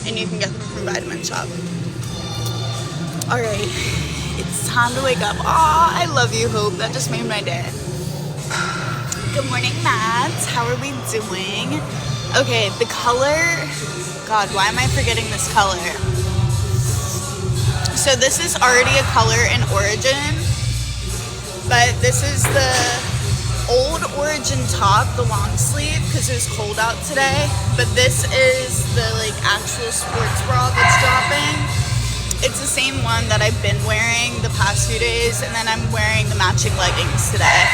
and you can get them from Vitamin Shop. Alright, it's time to wake up. Aw, I love you, Hope. That just made my day. Good morning, Mads. How are we doing? Okay, the color. God, why am I forgetting this color? So this is already a color in Origin, but this is the old Origin top, the long sleeve, because it was cold out today. But this is the like actual sports bra that's dropping. It's the same one that I've been wearing the past few days, and then I'm wearing the matching leggings today.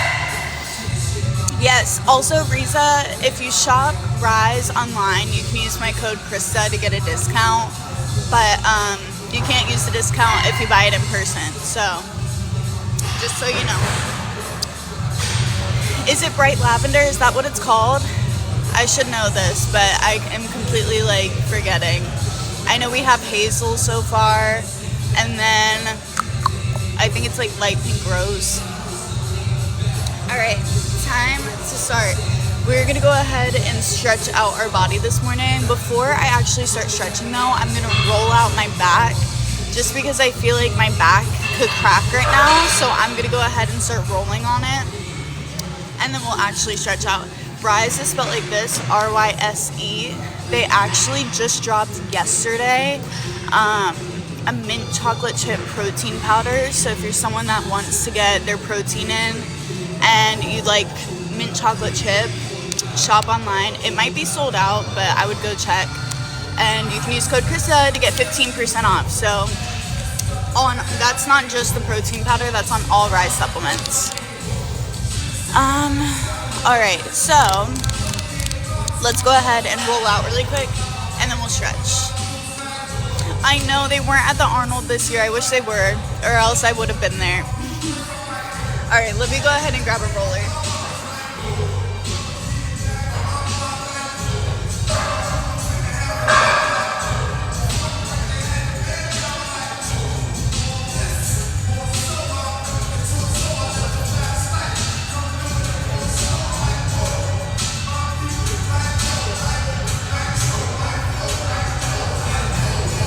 Yes, also Riza, if you shop Rise online, you can use my code Krista to get a discount, but you can't use the discount if you buy it in person, so just so you know. Is it bright lavender? Is that what it's called? I should know this, but I am completely like forgetting. I know we have hazel so far, and then I think it's like light pink rose. Alright, time to start. We're gonna go ahead and stretch out our body this morning. Before I actually start stretching though, I'm gonna roll out my back just because I feel like my back could crack right now. So I'm gonna go ahead and start rolling on it, and then we'll actually stretch out. Rise is spelled like this, R-Y-S-E. They actually just dropped yesterday a mint chocolate chip protein powder. So if you're someone that wants to get their protein in and you like mint chocolate chip, shop online. It might be sold out, but I would go check. And you can use code Krista to get 15% off. So that's not just the protein powder, that's on all Rise supplements. Alright, so let's go ahead and roll out really quick, and then we'll stretch. I know they weren't at the Arnold this year. I wish they were, or else I would have been there. Alright, let me go ahead and grab a roller.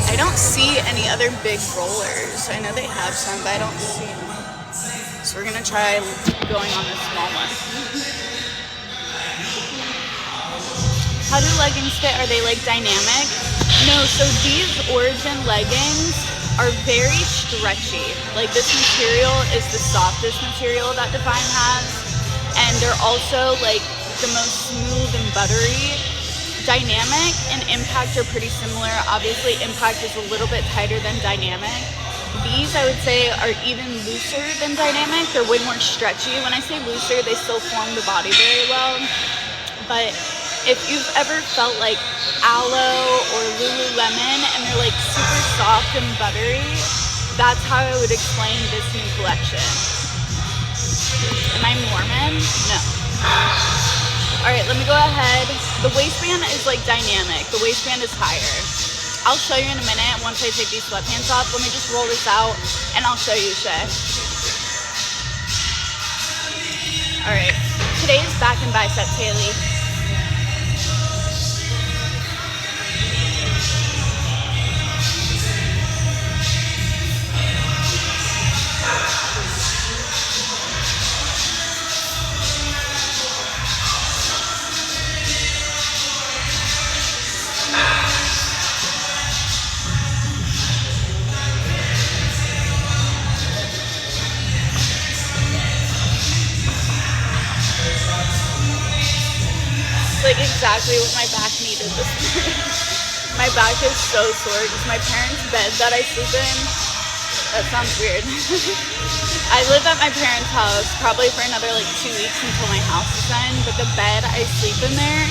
I don't see any other big rollers. I know they have some, but I don't see them. So we're gonna try going on this small one. How do leggings fit? Are they like dynamic? No, so these Origin leggings are very stretchy. Like this material is the softest material that Define has. And they're also like the most smooth and buttery. Dynamic and Impact are pretty similar. Obviously, Impact is a little bit tighter than Dynamic. These, I would say, are even looser than Dynamic. They're way more stretchy. When I say looser, they still form the body very well. But if you've ever felt like Aloe or Lululemon and they're like super soft and buttery, that's how I would explain this new collection. Am I Mormon? No. Alright, let me go ahead. The waistband is like dynamic. The waistband is higher. I'll show you in a minute once I take these sweatpants off. Let me just roll this out and I'll show you, Shay. Alright, today's back and biceps, Haley. Like exactly what my back needed this morning. My back is so sore because my parents' bed that I sleep in, that sounds weird. I live at my parents' house probably for another like 2 weeks until my house is done, but the bed I sleep in there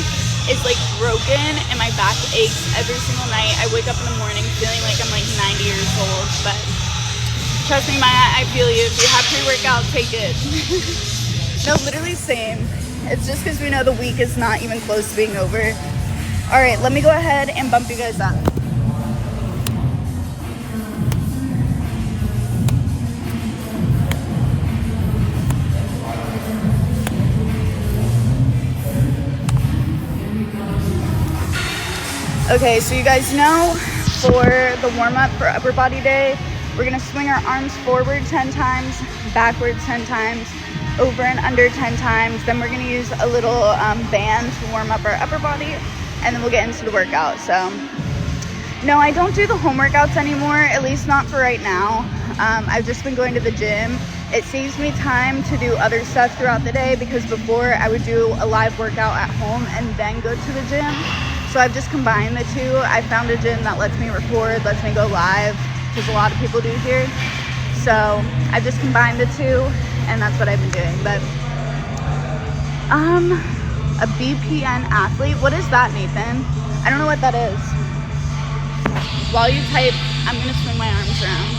is like broken and my back aches every single night. I wake up in the morning feeling like I'm like 90 years old, but trust me, Maya, I feel you. If you have pre-workout, take it. No, literally same. It's just because we know the week is not even close to being over. All right, let me go ahead and bump you guys up. Okay, so you guys know for the warm-up for upper body day, we're gonna swing our arms forward 10 times, backwards 10 times, over and under 10 times. Then we're gonna use a little band to warm up our upper body, and then we'll get into the workout. So no, I don't do the home workouts anymore, at least not for right now. I've just been going to the gym. It saves me time to do other stuff throughout the day, because before I would do a live workout at home and then go to the gym. So I've just combined the two. I found a gym that lets me record, lets me go live, because a lot of people do here. So I've just combined the two, and that's what I've been doing. But a BPN athlete, what is that, Nathan? I don't know what that is. While you type, I'm gonna swing my arms around.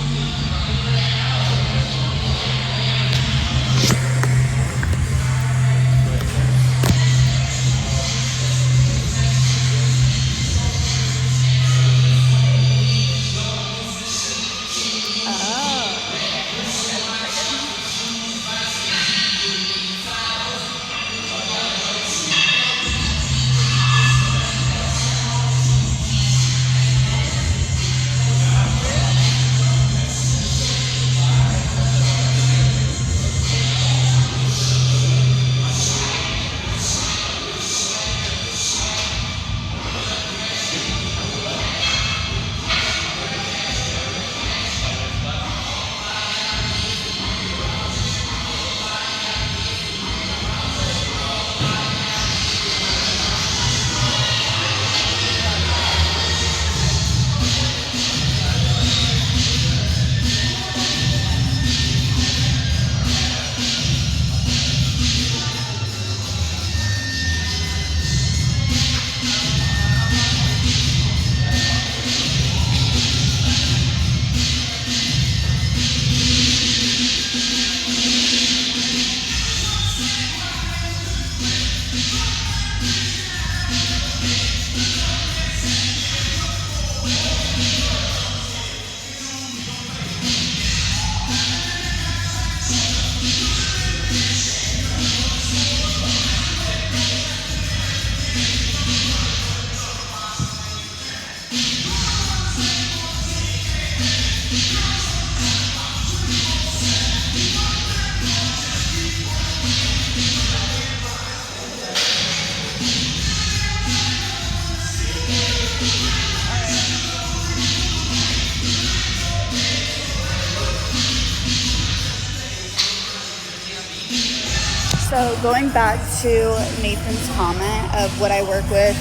So going back to Nathan's comment of what I work with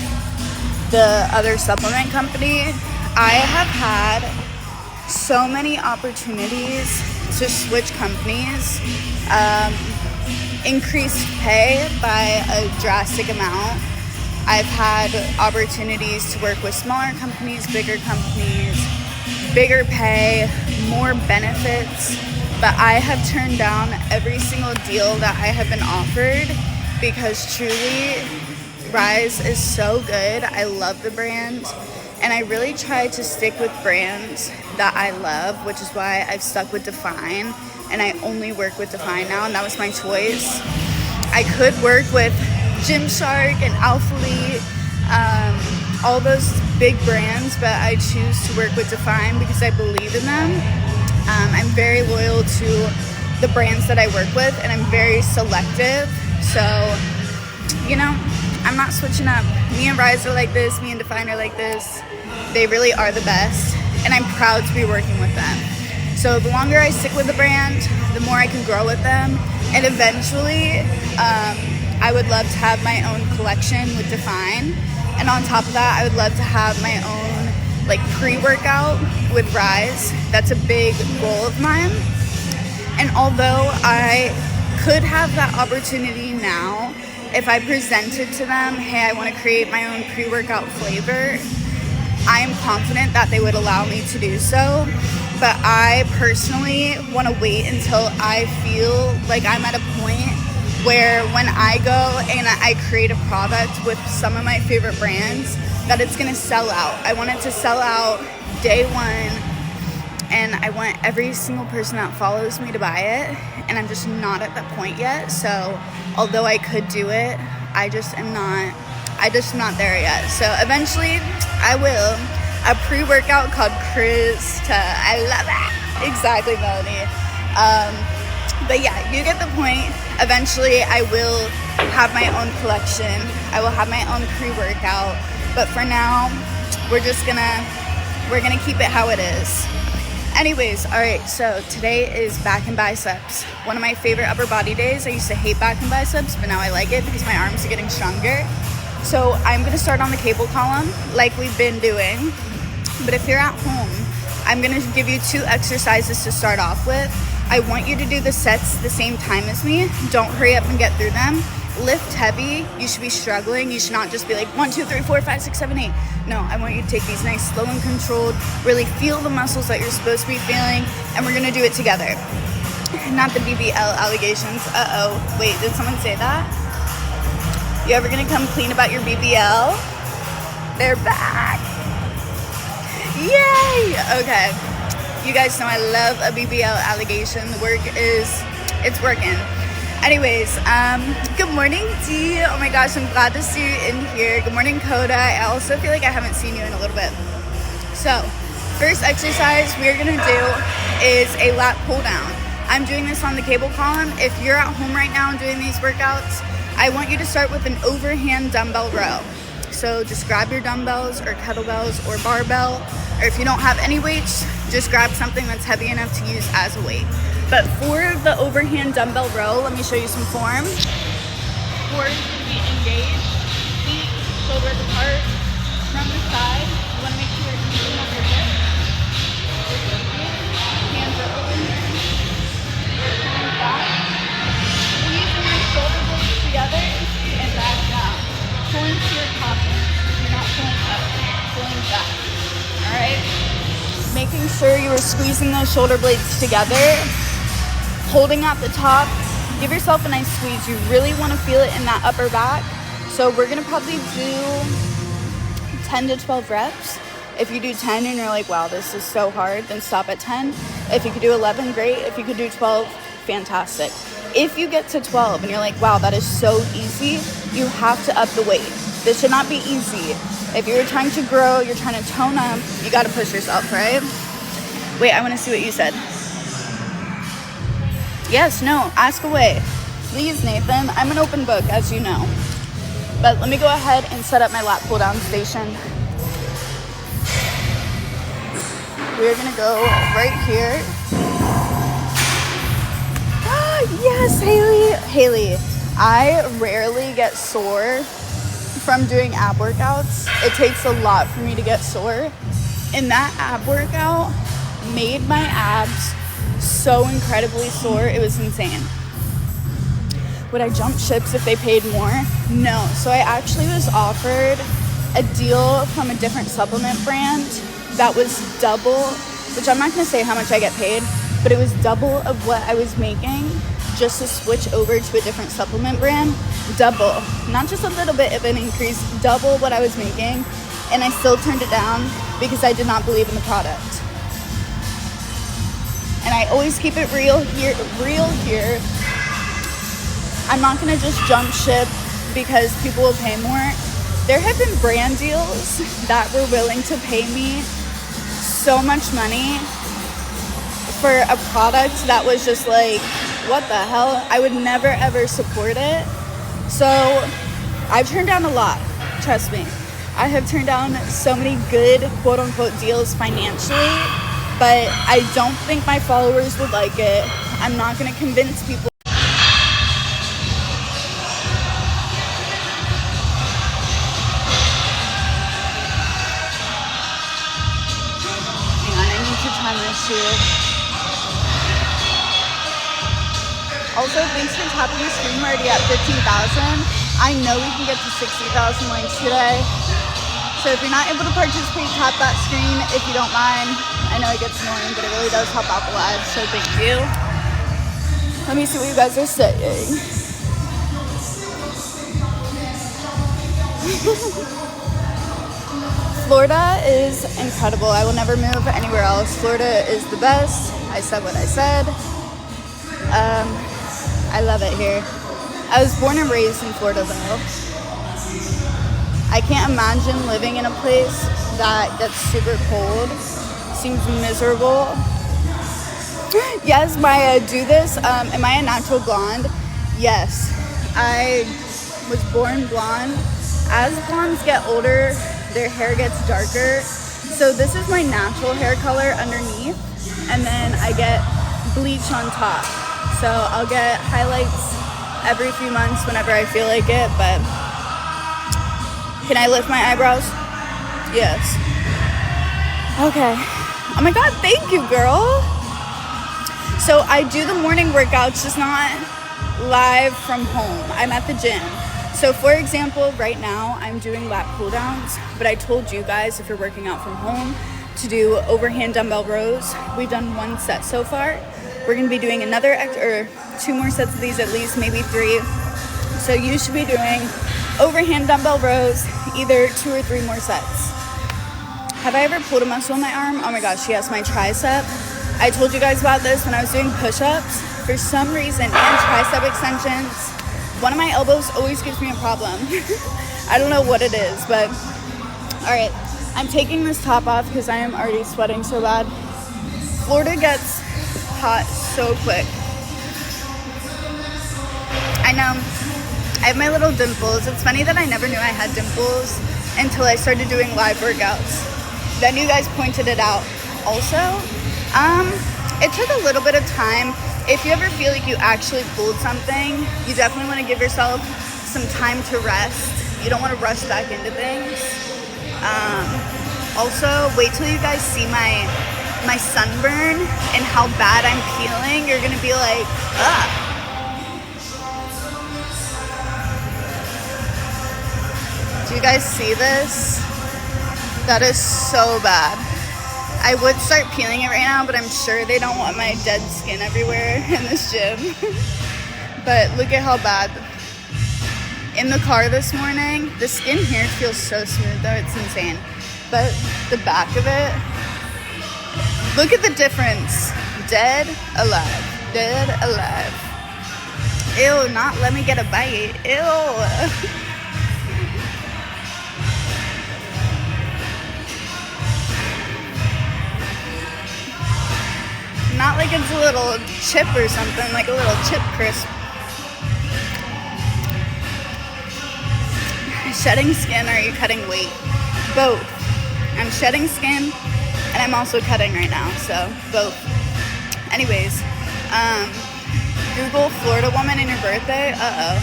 the other supplement company, I have had so many opportunities to switch companies, increased pay by a drastic amount. I've had opportunities to work with smaller companies, bigger pay, more benefits. But I have turned down every single deal that I have been offered, because truly, Rise is so good. I love the brand, and I really try to stick with brands that I love, which is why I've stuck with Define, and I only work with Define now, and that was my choice. I could work with Gymshark and Alphalete, all those big brands, but I choose to work with Define because I believe in them. I'm very loyal to the brands that I work with, and I'm very selective. So, you know, I'm not switching up. Me and Rise are like this. Me and Define are like this. They really are the best, and I'm proud to be working with them. So the longer I stick with the brand, the more I can grow with them. And eventually, I would love to have my own collection with Define. And on top of that, I would love to have my own like pre-workout with Rise. That's a big goal of mine. And although I could have that opportunity now, if I presented to them, hey, I want to create my own pre-workout flavor, I am confident that they would allow me to do so. But I personally want to wait until I feel like I'm at a point where when I go and I create a product with some of my favorite brands, that it's gonna sell out. I want it to sell out day one, and I want every single person that follows me to buy it, and I'm just not at that point yet. So although I could do it, I just am not I just am not there yet. So eventually I will. A pre-workout called Krista. I love it. Exactly, Melanie. But yeah, you get the point. Eventually I will have my own collection. I will have my own pre-workout. But for now, we're gonna keep it how it is. Anyways, all right, so today is back and biceps. One of my favorite upper body days. I used to hate back and biceps, but now I like it because my arms are getting stronger. So I'm gonna start on the cable column like we've been doing. But if you're at home, I'm gonna give you 2 exercises to start off with. I want you to do the sets the same time as me. Don't hurry up and get through them. Lift heavy. You should be struggling. You should not just be like 1, 2, 3, 4, 5, 6, 7, 8. No, I want you to take these nice, slow and controlled, really feel the muscles that you're supposed to be feeling, and we're gonna do it together. Not the BBL allegations. Wait, did someone say that? You ever gonna come clean about your BBL? They're back. Yay! Okay. You guys know I love a BBL allegation. It's working. Anyways, good morning, Dee. Oh my gosh, I'm glad to see you in here. Good morning, Coda. I also feel like I haven't seen you in a little bit. So, first exercise we're gonna do is a lat pull down. I'm doing this on the cable column. If you're at home right now and doing these workouts, I want you to start with an overhand dumbbell row. So just grab your dumbbells or kettlebells or barbell, or if you don't have any weights, just grab something that's heavy enough to use as a weight. But for the overhand dumbbell row, let me show you some form. Core is going to be engaged, feet shoulder width apart from the side. You want to make sure you're keeping up your hips. Hands are over here. Hands back. Squeezing your shoulder blades together and back down. Pulling to your pocket. You're not pulling up, pulling back. Alright? Making sure you are squeezing those shoulder blades together. Holding at the top, give yourself a nice squeeze. You really want to feel it in that upper back. So we're going to probably do 10 to 12 reps. If you do 10 and you're like, wow, this is so hard, then stop at 10. If you could do 11, great. If you could do 12, fantastic. If you get to 12 and you're like, wow, that is so easy, you have to up the weight. This should not be easy. If you're trying to grow, you're trying to tone up, you got to push yourself, right? Wait, I want to see what you said. Yes, no, ask away. Please, Nathan. I'm an open book, as you know. But let me go ahead and set up my lat pull down station. We're gonna go right here. Yes, Haley, I rarely get sore from doing ab workouts. It takes a lot for me to get sore. And that ab workout made my abs so incredibly sore. It was insane. Would I jump ships if they paid more? No. So I actually was offered a deal from a different supplement brand that was double, which I'm not going to say how much I get paid, but it was double of what I was making just to switch over to a different supplement brand. Double. Not just a little bit of an increase, double what I was making. And I still turned it down because I did not believe in the product. And I always keep it real here. I'm not gonna just jump ship because people will pay more. There have been brand deals that were willing to pay me so much money for a product that was just like, what the hell? I would never ever support it. So I've turned down a lot, trust me. I have turned down so many good quote unquote deals financially, but I don't think my followers would like it. I'm not gonna convince people. Hang on, I need to time this too. Also, thanks for tapping the screen. We're already at 15,000. I know we can get to 60,000 likes today. So if you're not able to participate, tap that screen if you don't mind. I know it gets annoying, but it really does help out the live, so thank you. Let me see what you guys are saying. Florida is incredible. I will never move anywhere else. Florida is the best. I said what I said. I love it here. I was born and raised in Florida though. I can't imagine living in a place that gets super cold. Seems miserable. Yes, Maya, do this. Am I a natural blonde? Yes. I was born blonde. As blondes get older, their hair gets darker. So this is my natural hair color underneath. And then I get bleach on top. So I'll get highlights every few months whenever I feel like it. But can I lift my eyebrows? Yes. Okay. Oh my God, thank you, girl. So I do the morning workouts, just not live from home. I'm at the gym. So for example, right now I'm doing lat pull downs, but I told you guys if you're working out from home to do overhand dumbbell rows. We've done 1 set so far. We're gonna be doing another or 2 more sets of these, at least maybe 3. So you should be doing overhand dumbbell rows, either 2 or 3 more sets. Have I ever pulled a muscle in my arm? Oh my gosh, yes, my tricep. I told you guys about this when I was doing push-ups. For some reason, and tricep extensions, one of my elbows always gives me a problem. I don't know what it is, but all right. I'm taking this top off because I am already sweating so bad. Florida gets hot so quick. I know. I have my little dimples. It's funny that I never knew I had dimples until I started doing live workouts. Then you guys pointed it out. Also, it took a little bit of time. If you ever feel like you actually pulled something, you definitely want to give yourself some time to rest. You don't want to rush back into things. Also, wait till you guys see my sunburn and how bad I'm peeling. You're gonna be like, ugh. Do you guys see this? That is so bad. I would start peeling it right now, but I'm sure they don't want my dead skin everywhere in this gym. But look at how bad. In the car this morning, the skin here feels so smooth though, it's insane. But the back of it, look at the difference. Dead, alive, dead, alive. Ew, not let me get a bite, ew. Not like it's a little chip or something, like a little chip crisp. Shedding skin, or are you cutting weight? Both. I'm shedding skin and I'm also cutting right now, so both. Anyways, Google Florida woman and your birthday. Uh-oh.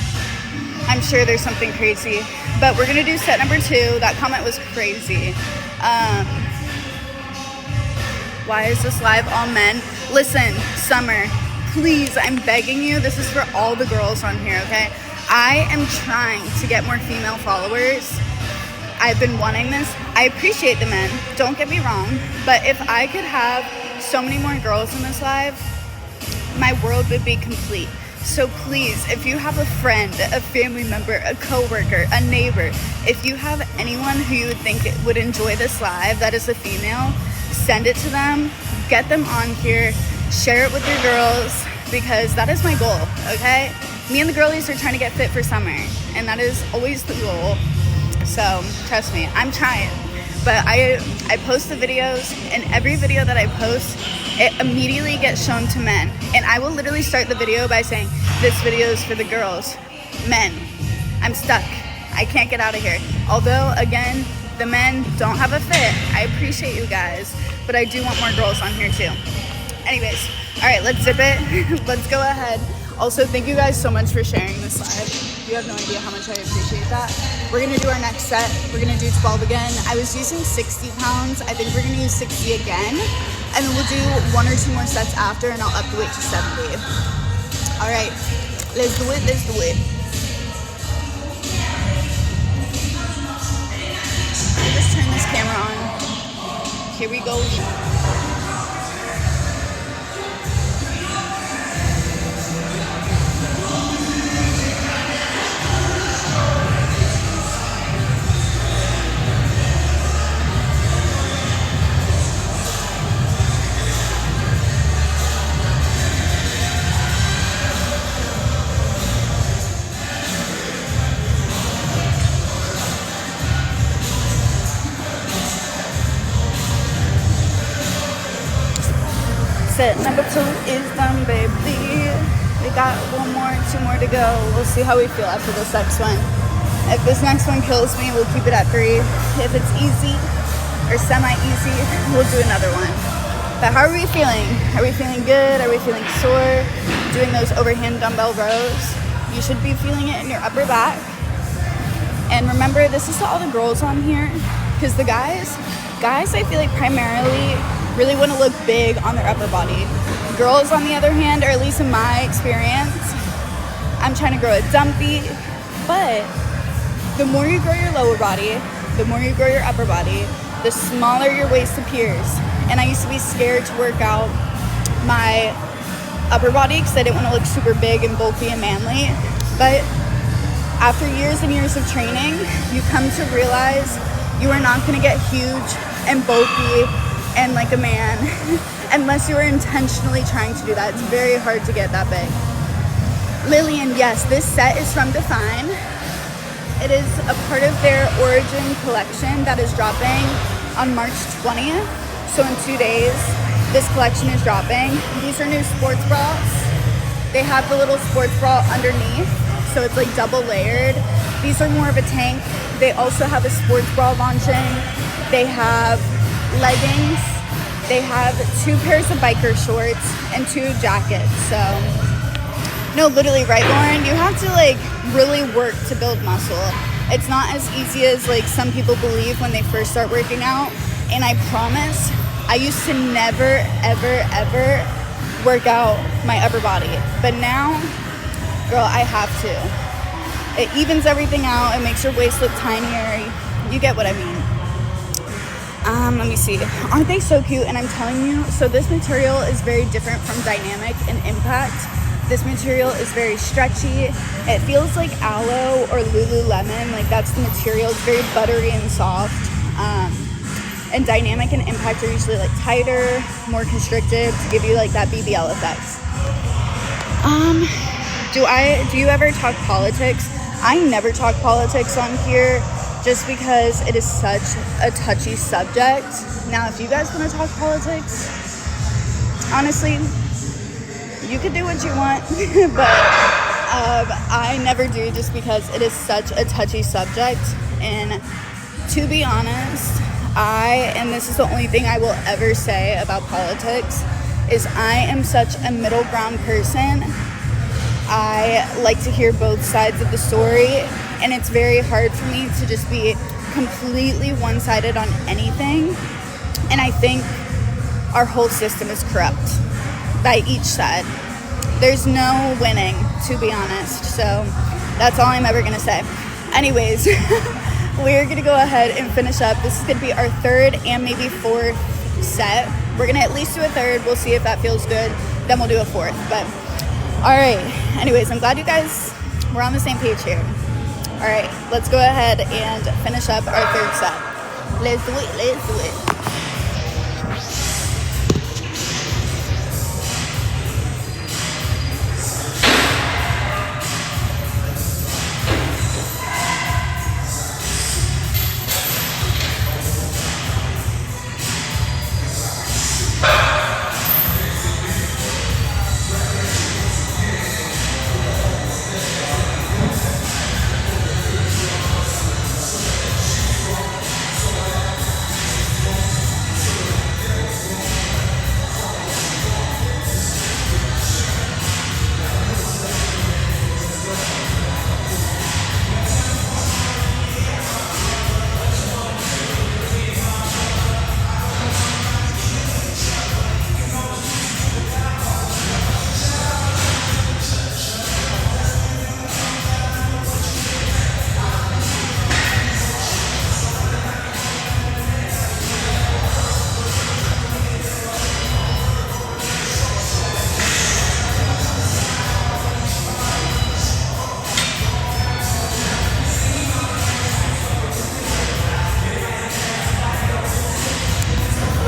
I'm sure there's something crazy. But we're gonna do set number 2. That comment was crazy. Why is this live all men? Listen, Summer, please, I'm begging you. This is for all the girls on here, okay? I am trying to get more female followers. I've been wanting this. I appreciate the men, don't get me wrong, but if I could have so many more girls in this live, my world would be complete. So please, if you have a friend, a family member, a coworker, a neighbor, if you have anyone who you would think would enjoy this live that is a female, send it to them, get them on here, share it with your girls, because that is my goal, okay? Me and the girlies are trying to get fit for summer, and that is always the goal. So trust me, I'm trying. But I post the videos, and every video that I post, it immediately gets shown to men. And I will literally start the video by saying, this video is for the girls. Men, I'm stuck. I can't get out of here. Although, again, the men don't have a fit. I appreciate you guys, but I do want more girls on here too. Anyways, all right, let's zip it. Let's go ahead. Also, thank you guys so much for sharing this live. You have no idea how much I appreciate that. We're gonna do our next set. We're gonna do 12 again. I was using 60 pounds. I think we're gonna use 60 again. And then we'll do 1 or 2 more sets after, and I'll up the weight to 70. All right, let's do it, let's do it. Let me just turn this camera on. Here we go. set number 2 is done, baby. We got 2 more to go. We'll see how we feel after this next one. If this next one kills me, we'll keep it at 3. If it's easy or semi-easy, we'll do another one. But how are we feeling? Are we feeling good? Are we feeling sore? Doing those overhand dumbbell rows. You should be feeling it in your upper back. And remember, this is to all the girls on here, because the guys, I feel like primarily really want to look big on their upper body. Girls, on the other hand, or at least in my experience, I'm trying to grow a dumpy, but the more you grow your lower body, the more you grow your upper body, the smaller your waist appears. And I used to be scared to work out my upper body because I didn't want to look super big and bulky and manly. But after years and years of training, you come to realize you are not going to get huge and bulky and like a man unless you are intentionally trying to do that. It's very hard to get that big. Lillian, yes, this set is from Define. It is a part of their Origin collection that is dropping on March 20th. So in 2 days, this collection is dropping. These are new sports bras. They have the little sports bra underneath, so it's like double layered. These are more of a tank. They also have a sports bra launching. They have leggings. They have 2 pairs of biker shorts and 2 jackets. So, no, literally, right, Lauren? You have to like really work to build muscle. It's not as easy as like some people believe when they first start working out. And I promise, I used to never, ever, ever work out my upper body. But now, girl, I have to. It evens everything out. It makes your waist look tinier. You get what I mean. Let me see. Aren't they so cute? And I'm telling you, so this material is very different from Dynamic and Impact. This material is very stretchy. It feels like aloe or Lululemon. Like, that's the material. It's very buttery and soft. And Dynamic and Impact are usually like tighter, more constricted to give you like that BBL effect. Do you ever talk politics? I never talk politics on here just because it is such a touchy subject. Now, if you guys want to talk politics, honestly, you could do what you want, but I never do just because it is such a touchy subject. And to be honest, and this is the only thing I will ever say about politics, is I am such a middle ground person. I like to hear both sides of the story, and it's very hard for me to just be completely one-sided on anything. And I think our whole system is corrupt by each side. There's no winning, to be honest. So that's all I'm ever gonna say. Anyways, we're gonna go ahead and finish up. This is gonna be our 3rd and maybe 4th set. We're gonna at least do a 3rd. We'll see if that feels good. Then we'll do a 4th. But all right. Anyways, I'm glad you guys were on the same page here. All right, let's go ahead and finish up our 3rd set. Let's do it. Let's do it.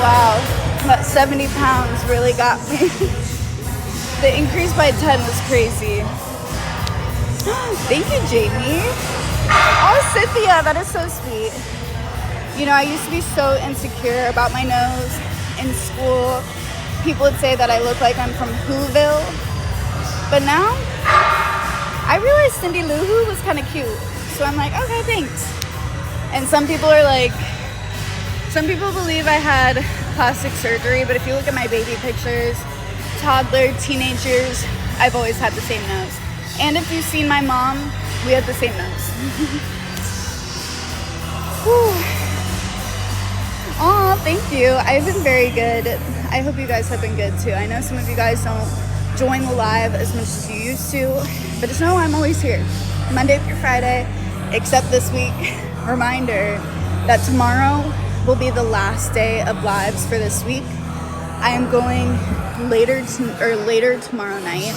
Wow, that 70 pounds really got me. The increase by 10 was crazy. Thank you, Jamie. Oh, Cynthia, that is so sweet. You know, I used to be so insecure about my nose in school, people would say that I look like I'm from Whoville. But now, I realized Cindy Lou Who was kind of cute. So I'm like, okay, thanks. And some people believe I had plastic surgery, but if you look at my baby pictures, toddler, teenagers, I've always had the same nose. And if you've seen my mom, we had the same nose. Aw, thank you. I've been very good. I hope you guys have been good too. I know some of you guys don't join the live as much as you used to, but just know I'm always here, Monday through Friday, except this week. Reminder that tomorrow will be the last day of lives for this week. I am going later tomorrow night.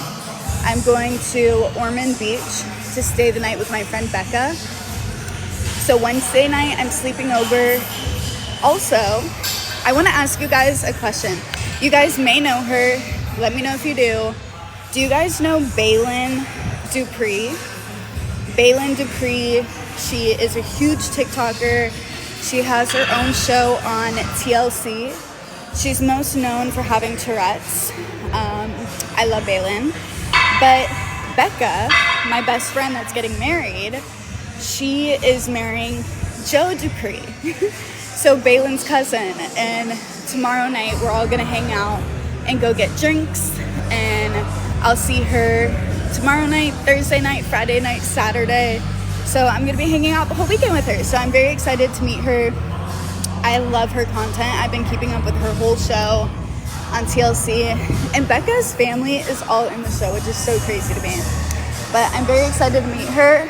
I'm going to Ormond Beach to stay the night with my friend Becca. So Wednesday night, I'm sleeping over. Also, I want to ask you guys a question. You guys may know her. Let me know if you do. Do you guys know Bailyn Dupree? Bailyn Dupree, she is a huge TikToker. She has her own show on TLC. She's most known for having Tourette's. I love Bailyn. But Becca, my best friend that's getting married, she is marrying Joe Dupree. So Bailyn's cousin. And tomorrow night, we're all going to hang out and go get drinks. And I'll see her tomorrow night, Thursday night, Friday night, Saturday. So I'm going to be hanging out the whole weekend with her. So I'm very excited to meet her. I love her content. I've been keeping up with her whole show on TLC. And Becca's family is all in the show, which is so crazy to me. But I'm very excited to meet her.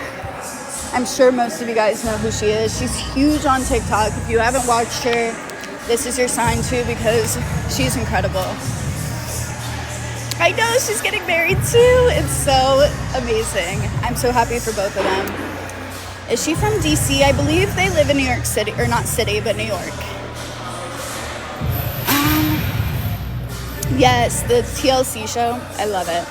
I'm sure most of you guys know who she is. She's huge on TikTok. If you haven't watched her, this is your sign too, because she's incredible. I know she's getting married too. It's so amazing. I'm so happy for both of them. Is she from DC? I believe they live in New York City, or not city, but New York. Yes, the TLC show. I love it.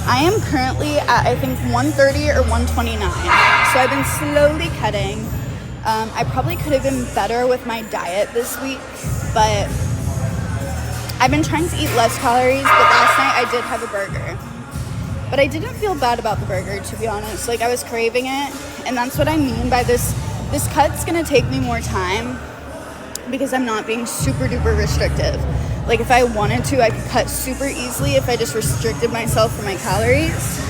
I am currently at, I think, 130 or 129. So I've been slowly cutting. I probably could have been better with my diet this week, but I've been trying to eat less calories, but last night I did have a burger. But I didn't feel bad about the burger, to be honest. Like, I was craving it, and that's what I mean by this. This cut's gonna take me more time because I'm not being super duper restrictive. Like, if I wanted to, I could cut super easily if I just restricted myself for my calories.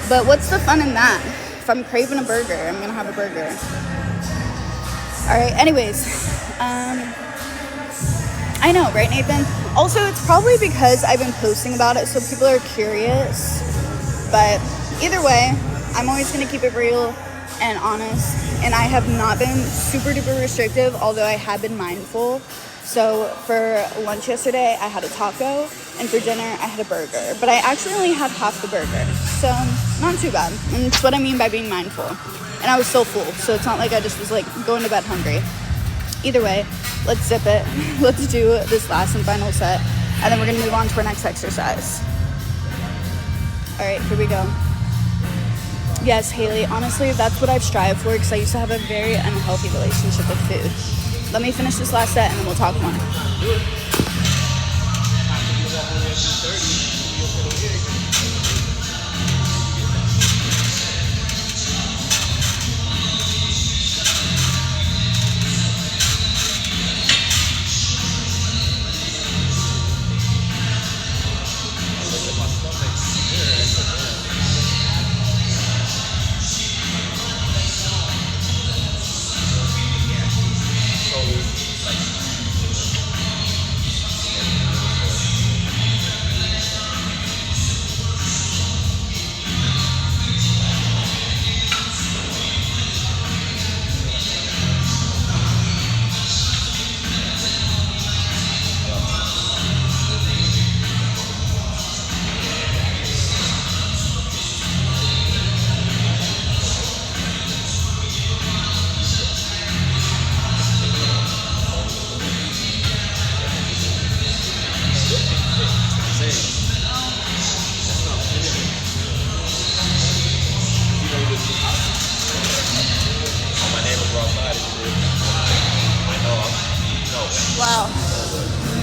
But what's the fun in that? If I'm craving a burger, I'm gonna have a burger. All right, anyways. I know, right, Nathan? Also, it's probably because I've been posting about it, so people are curious. But either way, I'm always going to keep it real and honest. And I have not been super duper restrictive, although I have been mindful. So for lunch yesterday, I had a taco. And for dinner, I had a burger. But I actually only had half the burger. So not too bad. And that's what I mean by being mindful. And I was so full. So it's not like I just was like going to bed hungry. Either way, let's zip it. Let's do this last and final set. And then we're going to move on to our next exercise. All right, here we go. Yes, Haley, honestly, that's what I've strived for because I used to have a very unhealthy relationship with food. Let me finish this last set and then we'll talk more.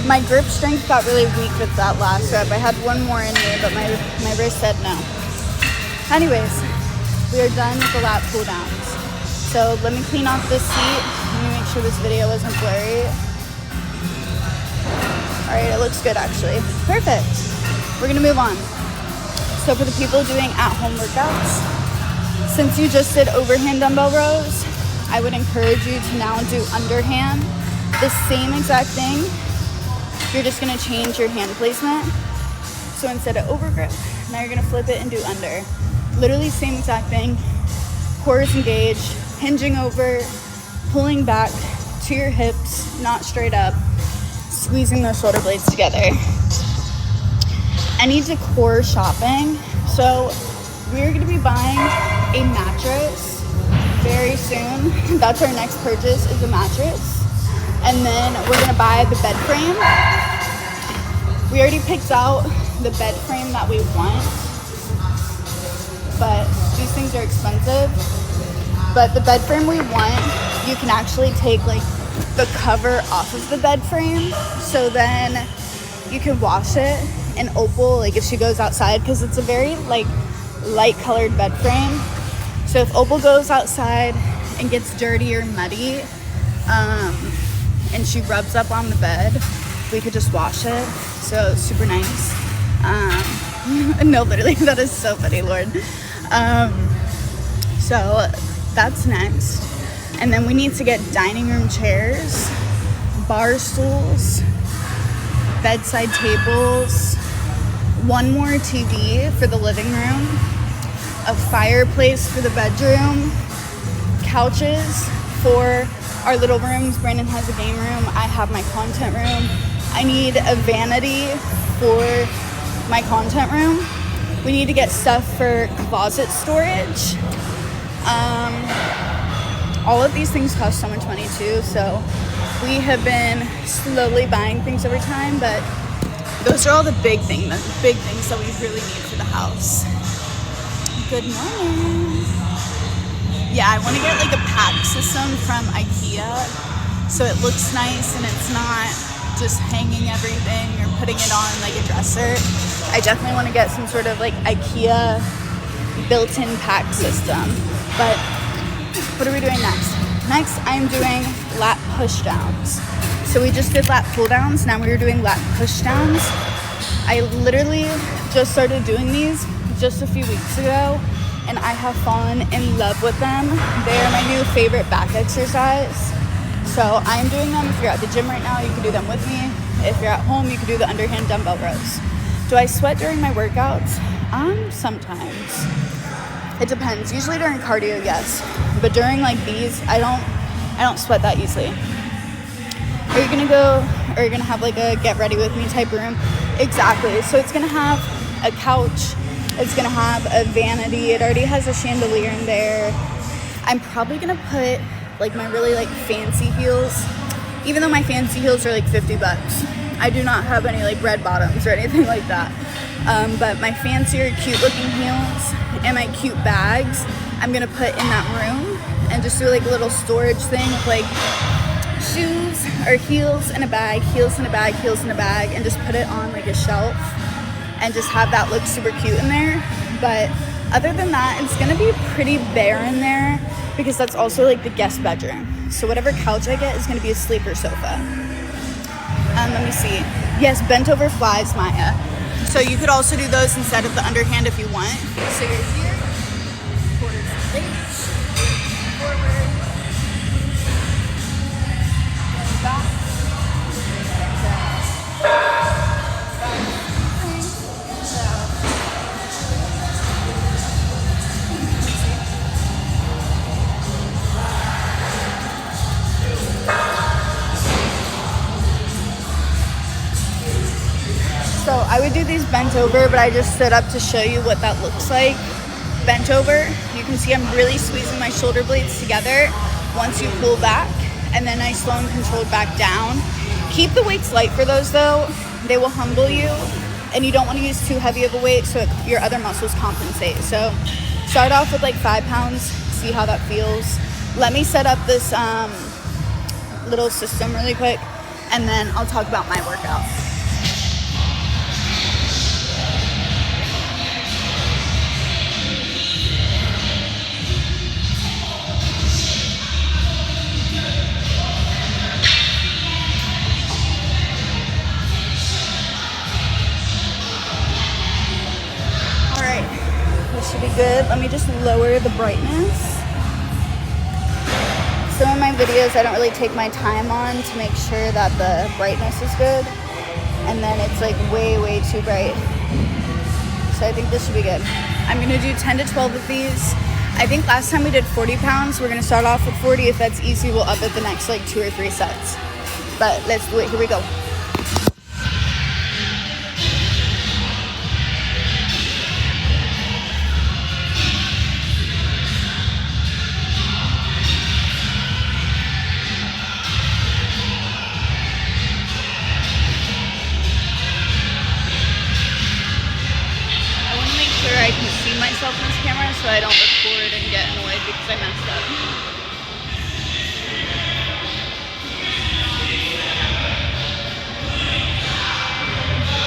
My grip strength got really weak with that last rep. I had one more in me, but my wrist said no. Anyways, we are done with the lat pull downs. So let me clean off this seat. Let me make sure this video isn't blurry. All right, it looks good actually. Perfect. We're gonna move on. So for the people doing at-home workouts, since you just did overhand dumbbell rows, I would encourage you to now do underhand. The same exact thing. You're just gonna change your hand placement. So instead of over grip, now you're gonna flip it and do under. Literally same exact thing. Core is engaged, hinging over, pulling back to your hips, not straight up, squeezing those shoulder blades together. I need to core shopping. So we're gonna be buying a mattress very soon. That's our next purchase, is a mattress. And then we're gonna buy the bed frame. We already picked out the bed frame that we want, but these things are expensive. But the bed frame we want, you can actually take like the cover off of the bed frame, so then you can wash it in Opal, like if she goes outside, because it's a very like light colored bed frame. So if Opal goes outside and gets dirty or muddy, and she rubs up on the bed, we could just wash it. So it's super nice. No, literally, that is so funny, Lord. So that's next. And then we need to get dining room chairs, bar stools, bedside tables, one more TV for the living room, a fireplace for the bedroom, couches for our little rooms. Brandon has a game room. I have my content room. I need a vanity for my content room. We need to get stuff for closet storage. All of these things cost so much money too, so we have been slowly buying things over time, but those are all the big things that we really need for the house. Good morning. Yeah, I want to get like a pack system from IKEA so it looks nice and it's not just hanging everything or putting it on like a dresser. I definitely want to get some sort of like IKEA built-in pack system. But what are we doing next? Next, I'm doing lat push downs. So we just did lat pull downs. Now we are doing lat push downs. I literally just started doing these just a few weeks ago, and I have fallen in love with them. They are my new favorite back exercise. So I'm doing them. If you're at the gym right now, you can do them with me. If you're at home, you can do the underhand dumbbell rows. Do I sweat during my workouts? Sometimes. It depends. Usually during cardio, yes. But during like these, I don't sweat that easily. Are you gonna have like a get ready with me type room? Exactly. So it's gonna have a couch. It's gonna have a vanity. It already has a chandelier in there. I'm probably gonna put like my really like fancy heels, even though my fancy heels are like $50. I do not have any like red bottoms or anything like that. But my fancier, cute looking heels and my cute bags, I'm gonna put in that room and just do like a little storage thing with like shoes or heels in a bag, heels in a bag, heels in a bag, and just put it on like a shelf and just have that look super cute in there. But other than that, it's gonna be pretty bare in there because that's also like the guest bedroom. So whatever couch I get is gonna be a sleeper sofa. Let me see. Yes, bent over flies, Maya. So you could also do those instead of the underhand if you want. So you're here, towards the base, forward, back, So I would do these bent over, but I just stood up to show you what that looks like. Bent over, you can see I'm really squeezing my shoulder blades together once you pull back, and then I slow and controlled back down. Keep the weights light for those though. They will humble you, and you don't want to use too heavy of a weight so your other muscles compensate. So start off with like 5 pounds, see how that feels. Let me set up this little system really quick. and then I'll talk about my workout. Alright, this should be good. Let me just lower the brightness. Some of my videos I don't really take my time on to make sure that the brightness is good, and then it's like way too bright. So I think this should be good. I'm gonna do 10 to 12 of these. I think last time we did 40 pounds. We're gonna start off with 40. If that's easy, we'll up it the next like 2 or 3 sets. But let's do it. Here we go. I can see myself in this camera so I don't record and get annoyed because I messed up.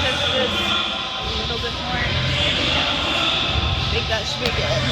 Just this a little bit more. I think that should be good.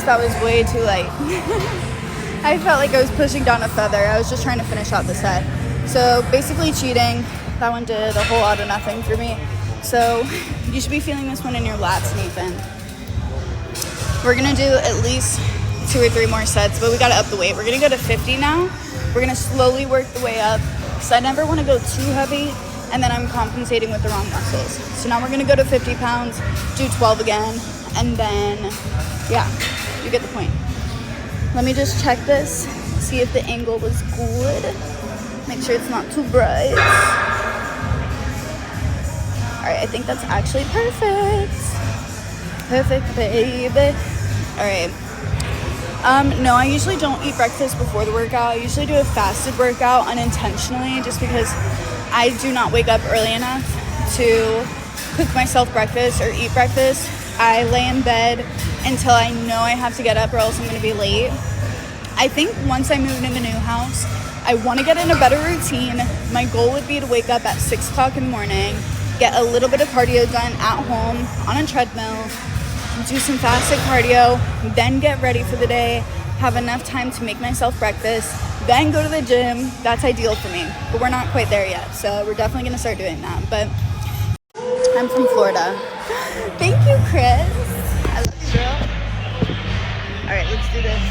That was way too light. I felt like I was pushing down a feather. I was just trying to finish out the set. So basically cheating. That one did a whole lot of nothing for me. So you should be feeling this one in your lats, Nathan. We're gonna do at least 2 or 3 more sets, but we gotta up the weight. We're gonna go to 50 now. We're gonna slowly work the way up because I never wanna go too heavy and then I'm compensating with the wrong muscles. So now we're gonna go to 50 pounds, do 12 again, and then, yeah. You get the point. Let me just check this, see if the angle was good. Make sure it's not too bright. All right, I think that's actually perfect. Perfect, baby. All right. No, I usually don't eat breakfast before the workout. I usually do a fasted workout unintentionally just because I do not wake up early enough to cook myself breakfast or eat breakfast. I lay in bed until I know I have to get up or else I'm going to be late. I think once I move into the new house, I want to get in a better routine. My goal would be to wake up at 6 o'clock in the morning, get a little bit of cardio done at home on a treadmill, do some fasted cardio, then get ready for the day, have enough time to make myself breakfast, then go to the gym. That's ideal for me, but we're not quite there yet. So we're definitely going to start doing that. But I'm from Florida. Thank you, Chris. I love you, girl. All right, let's do this.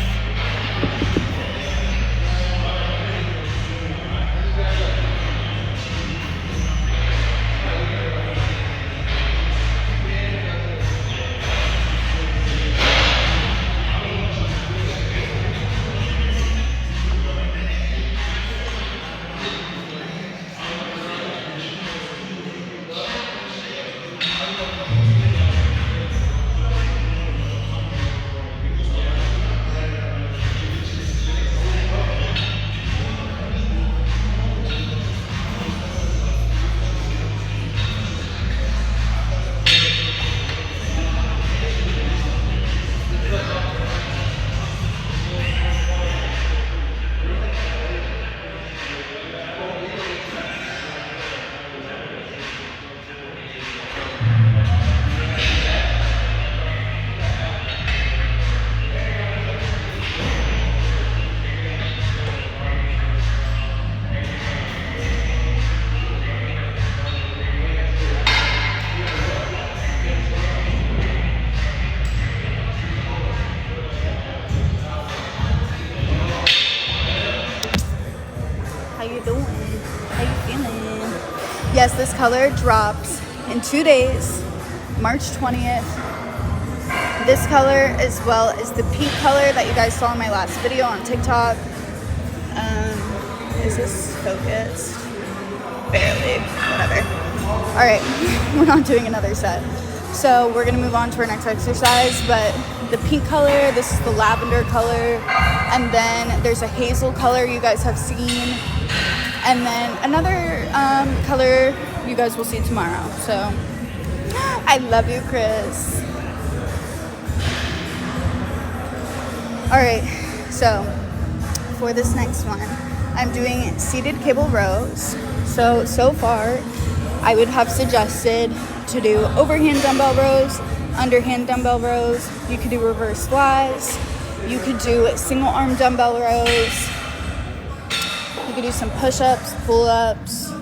yes, this color drops in 2 days, March 20th. This color, as well as the pink color that you guys saw in my last video on TikTok. Is this focused? Barely. Whatever. All right, we're not doing another set. So we're gonna move on to our next exercise, but the pink color, this is the lavender color, and then there's a hazel color you guys have seen, and then another color you guys will see tomorrow. So I love you, Chris. All right, so for this next one, I'm doing seated cable rows. So far, I would have suggested to do overhand dumbbell rows, underhand dumbbell rows. You could do reverse flies. You could do single arm dumbbell rows. You could do some push-ups, pull-ups.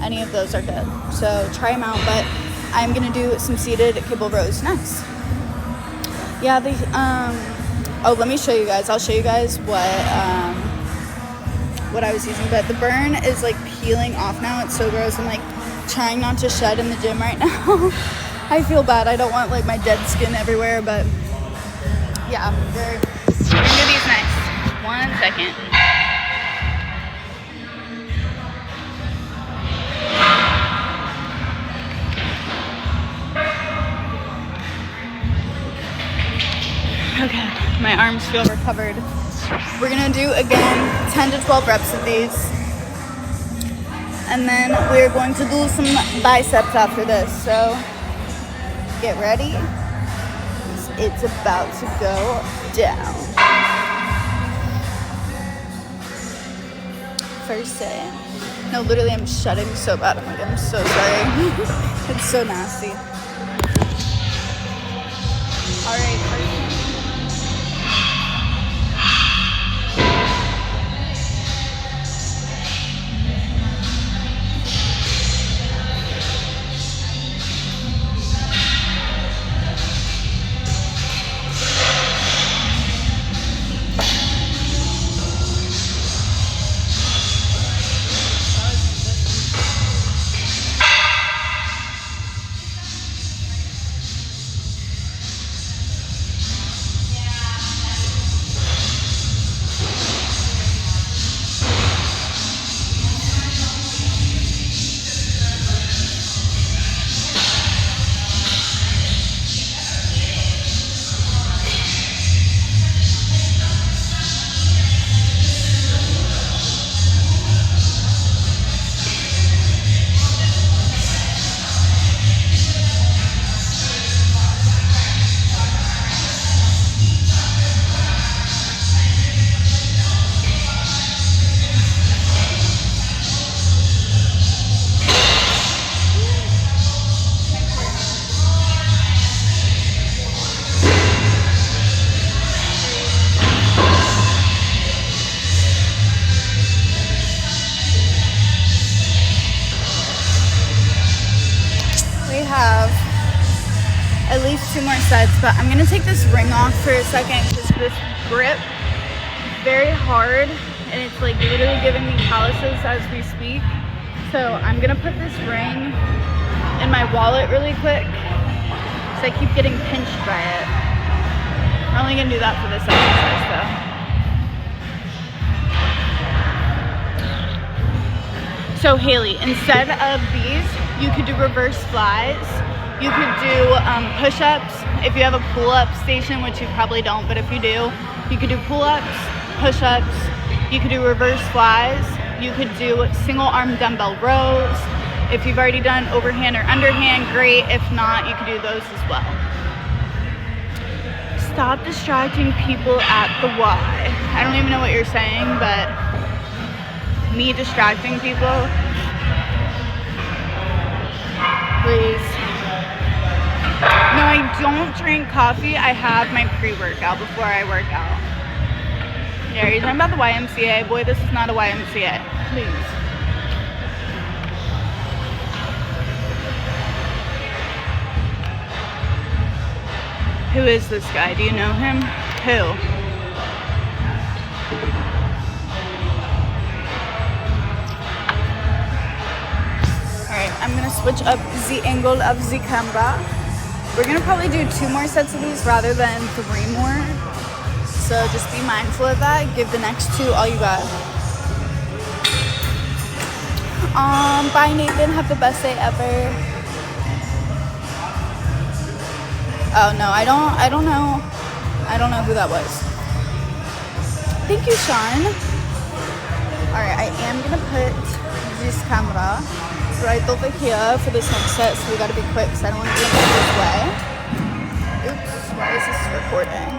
Any of those are good. So try them out, but I'm gonna do some seated cable rows next. Yeah, oh, let me show you guys. I'll show you guys what I was using, but the burn is like peeling off now. It's so gross. I'm like trying not to shed in the gym right now. I feel bad. I don't want like my dead skin everywhere, but yeah, we're gonna do these next. 1 second. Okay, my arms feel recovered. We're gonna do again 10 to 12 reps of these. And then we're going to do some biceps after this. So get ready. It's about to go down. First day. No, literally I'm shedding so bad. I'm so sorry. It's so nasty. All right, at least 2 more sets, but I'm gonna take this ring off for a second because this grip is very hard and it's like literally giving me calluses as we speak. So I'm gonna put this ring in my wallet really quick because I keep getting pinched by it. I'm only gonna do that for this exercise though. So Haley, instead of these, you could do reverse flies. You could do push-ups if you have a pull-up station, which you probably don't, but if you do, you could do pull-ups, push-ups. You could do reverse flies. You could do single arm dumbbell rows. If you've already done overhand or underhand, great. If not, you could do those as well. Stop distracting people at the Y. I don't even know what you're saying, but me distracting people, please. No, I don't drink coffee. I have my pre-workout before I work out. Yeah, you're talking about the YMCA. Boy, this is not a YMCA. Please. Who is this guy? Do you know him? Who? I'm gonna switch up the angle of the camera. We're gonna probably do 2 more sets of these rather than 3 more. So just be mindful of that. Give the next 2 all you got. Bye Nathan, have the best day ever. Oh no, I don't know who that was. Thank you, Sean. Alright, I am gonna put this camera right over here for this next set, so we gotta be quick because I don't want to be in this way. Oops, why is this recording?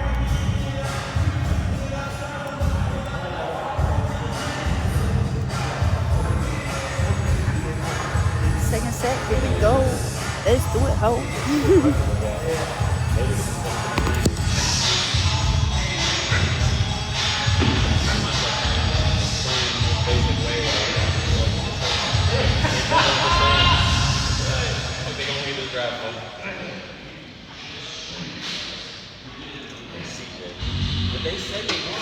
Second set, here we go. Let's do it, ho. They said they want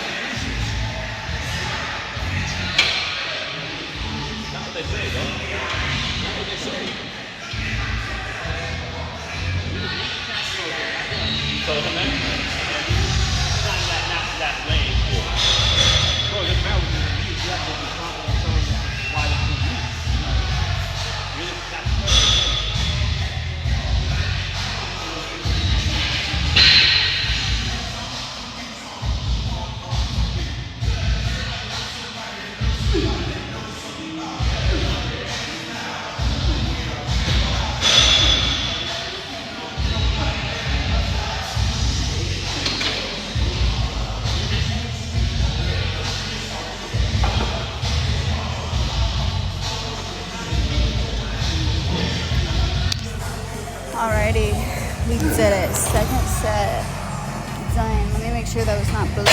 not what they say, though. Not what they say. So, man, not that lane. Bro, it doesn't matter what you do. You have to be confident in telling why they do you. Really, that's Alrighty, we did it. Second set. Done. Let me make sure that was not blue.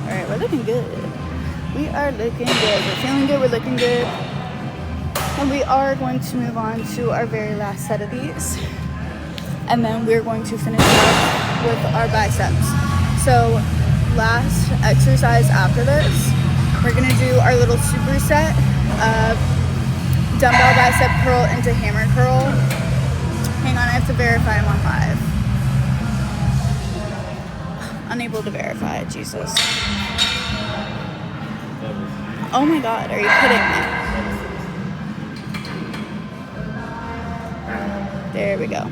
Alright, we're looking good. We are looking good. We're feeling good. We're looking good. And we are going to move on to our very last set of these. And then we're going to finish up with our biceps. So last exercise after this, we're gonna do our little superset of dumbbell bicep curl into hammer curl. Hang on, I have to verify I'm on live. Unable to verify, Jesus. Oh my God, are you kidding me? There we go.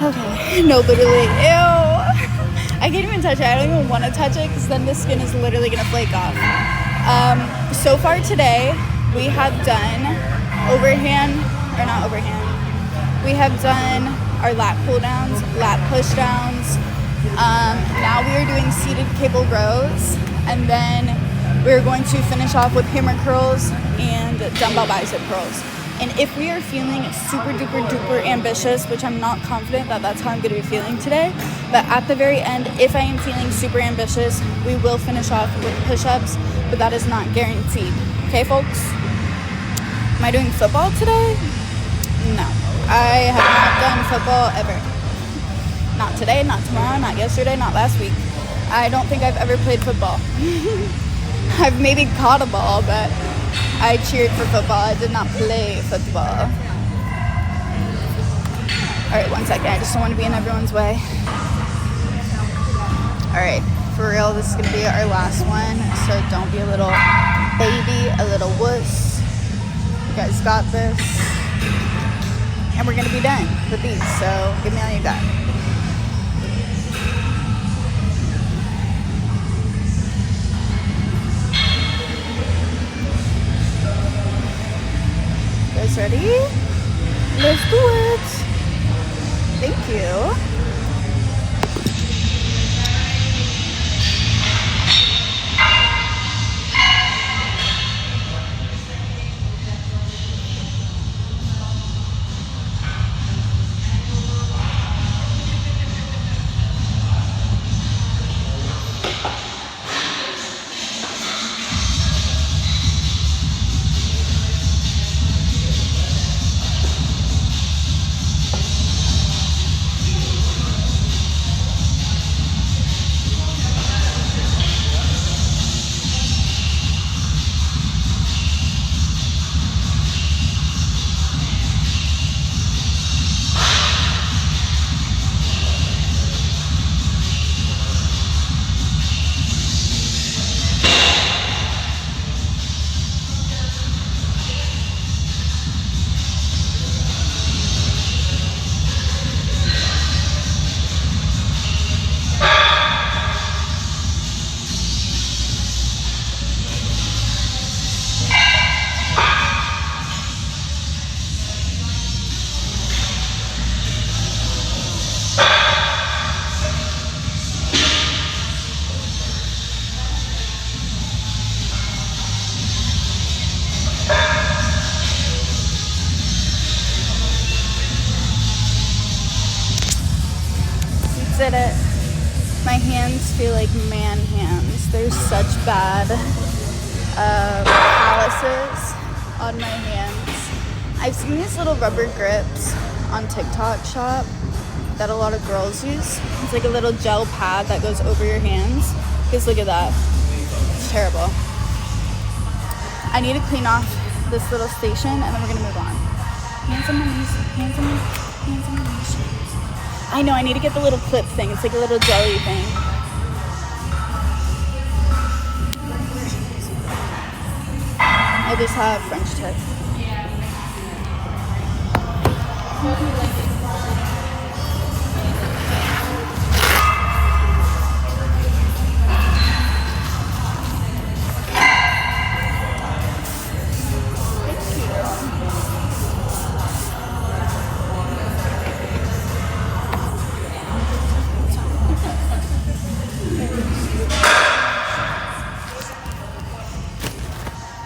Okay, no, literally, ew. I can't even touch it. I don't even want to touch it because then the skin is literally going to flake off. So far today, we have done we have done our lat pull downs, lat push downs. Now we are doing seated cable rows, and then we're going to finish off with hammer curls and dumbbell bicep curls. And if we are feeling super duper duper ambitious, which I'm not confident that that's how I'm going to be feeling today, but at the very end, if I am feeling super ambitious, we will finish off with push-ups, but that is not guaranteed. Okay, folks? Am I doing football today? No. I have not done football ever. Not today, not tomorrow, not yesterday, not last week. I don't think I've ever played football. I've maybe caught a ball, but I cheered for football. I did not play football. Alright, 1 second. I just don't want to be in everyone's way. Alright, for real, this is going to be our last one. So don't be a little baby, a little wuss. You guys got this. And we're going to be done with these. So give me all you got. Guys ready? Let's do it. Thank you. did it. My hands feel like man hands. There's such bad calluses on my hands. I've seen these little rubber grips on TikTok shop that a lot of girls use. It's like a little gel pad that goes over your hands. Just look at that. It's terrible. I need to clean off this little station and then we're gonna move on. Hands on my knees, hands on my knees. I know, I need to get the little clip thing. It's like a little jelly thing. I just have French tip.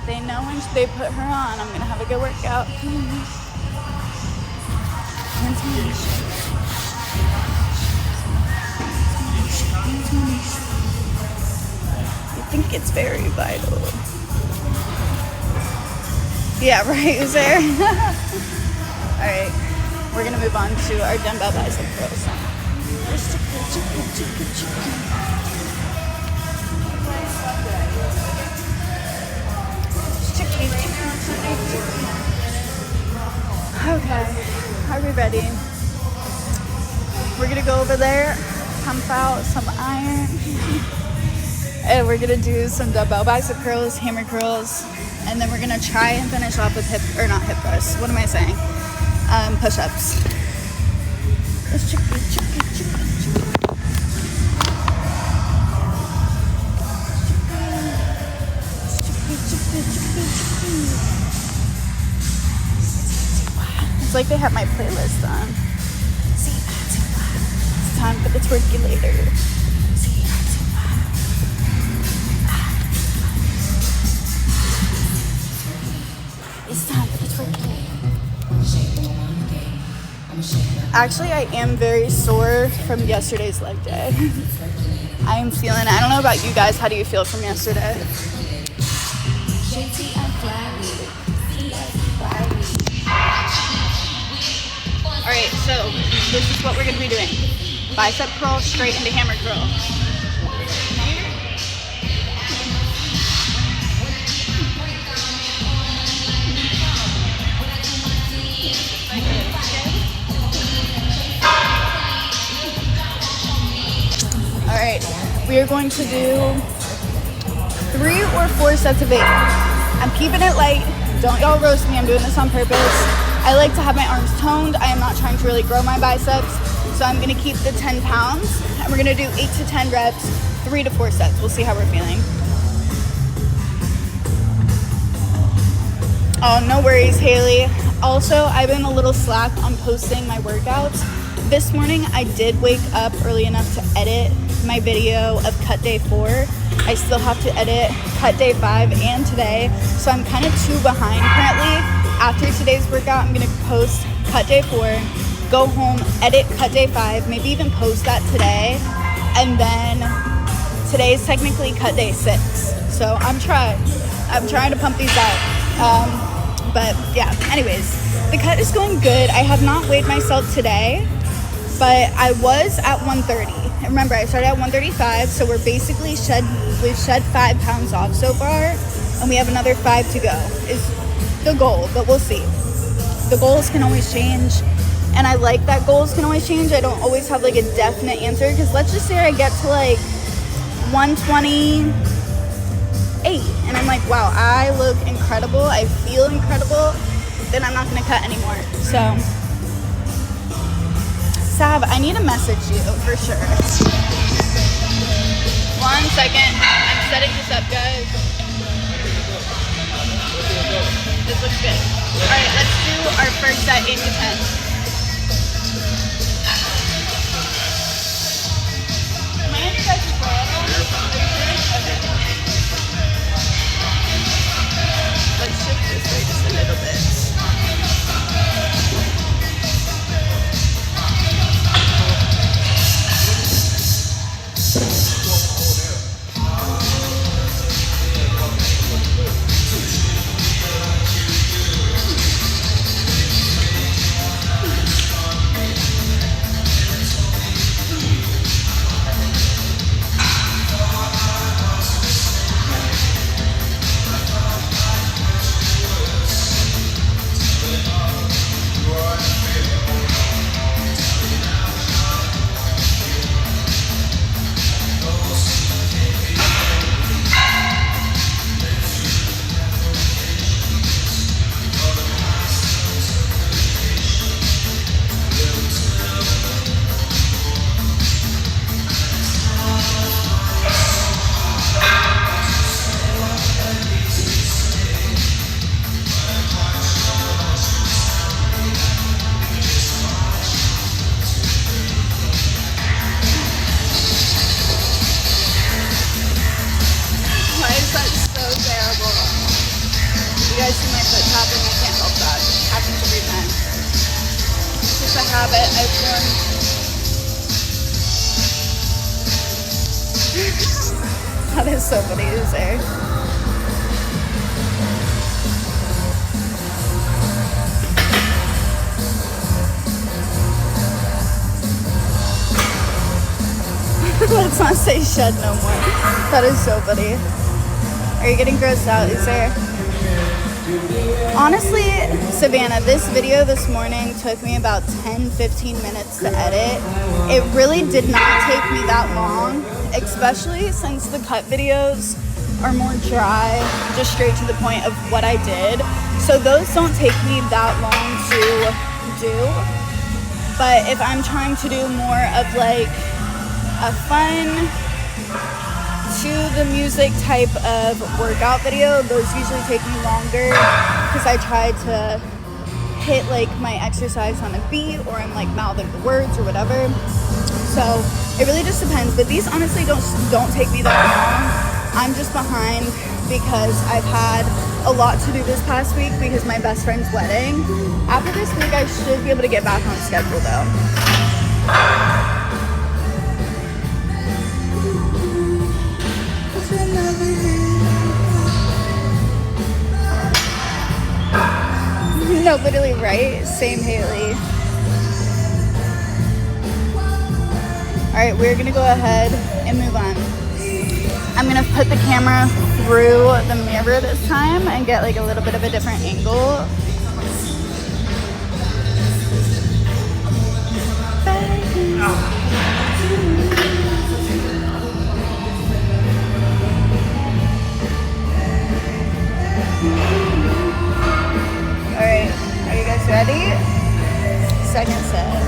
They know when they put her on, I'm gonna have a good workout. I think it's very vital. Yeah, right, is there? Alright, we're gonna move on to our dumbbell bicep curls. Okay, are we ready? We're gonna go over there, pump out some iron, and we're gonna do some dumbbell bicep curls, hammer curls, and then we're gonna try and finish off with not hip thrusts. What am I saying? Push-ups. It's like they have my playlist on. It's time for the twerkulator. It's time for the twerkulator. Actually, I am very sore from yesterday's leg day. I am feeling, I don't know about you guys, how do you feel from yesterday? Alright, so this is what we're going to be doing. Bicep curl straight into hammer curl. Alright, we are going to do 3 or 4 sets of 8. I'm keeping it light. Don't y'all roast me, I'm doing this on purpose. I like to have my arms toned. I am not trying to really grow my biceps. So I'm gonna keep the 10 pounds and we're gonna do 8 to 10 reps, 3 to 4 sets. We'll see how we're feeling. Oh, no worries, Haley. Also, I've been a little slack on posting my workouts. This morning, I did wake up early enough to edit my video of cut day 4. I still have to edit cut day 5 and today. So I'm kind of 2 behind currently. After today's workout, I'm gonna post cut day 4, go home, edit cut day 5, maybe even post that today. And then today's technically cut day 6. So I'm trying to pump these out. But yeah, anyways, the cut is going good. I have not weighed myself today, but I was at 130. And remember, I started at 135, so we've shed 5 pounds off so far, and we have another 5 to go. Is the goal, but we'll see. The goals can always change, and I like that goals can always change. I don't always have like a definite answer, because let's just say I get to like 128 and I'm like, wow, I look incredible, I feel incredible, then I'm not gonna cut anymore. So Sav, I need to message you for sure. 1 second, I'm setting this up, guys. This looks good. Alright, let's do our first set, 8 to 10. Am I on your guys' bra? Okay. Let's shift this way just a little bit. have it. I formed. That is so funny to say. Let's not say shed no more. That is so funny. Are you getting grossed out? Is there? Honestly, Savannah, this video this morning took me about 10-15 minutes to edit. It really did not take me that long, especially since the cut videos are more dry, just straight to the point of what I did. So those don't take me that long to do. But if I'm trying to do more of like a fun to the music type of workout video, those usually take me longer because I try to hit like my exercise on a beat, or I'm like mouthing the words or whatever. So it really just depends, but these honestly don't take me that long. I'm just behind because I've had a lot to do this past week because my best friend's wedding. After this week I should be able to get back on schedule though. No, literally, right? Same, Haley. Alright, we're gonna go ahead and move on. I'm gonna put the camera through the mirror this time and get like a little bit of a different angle. Alright, are you guys ready? Second set.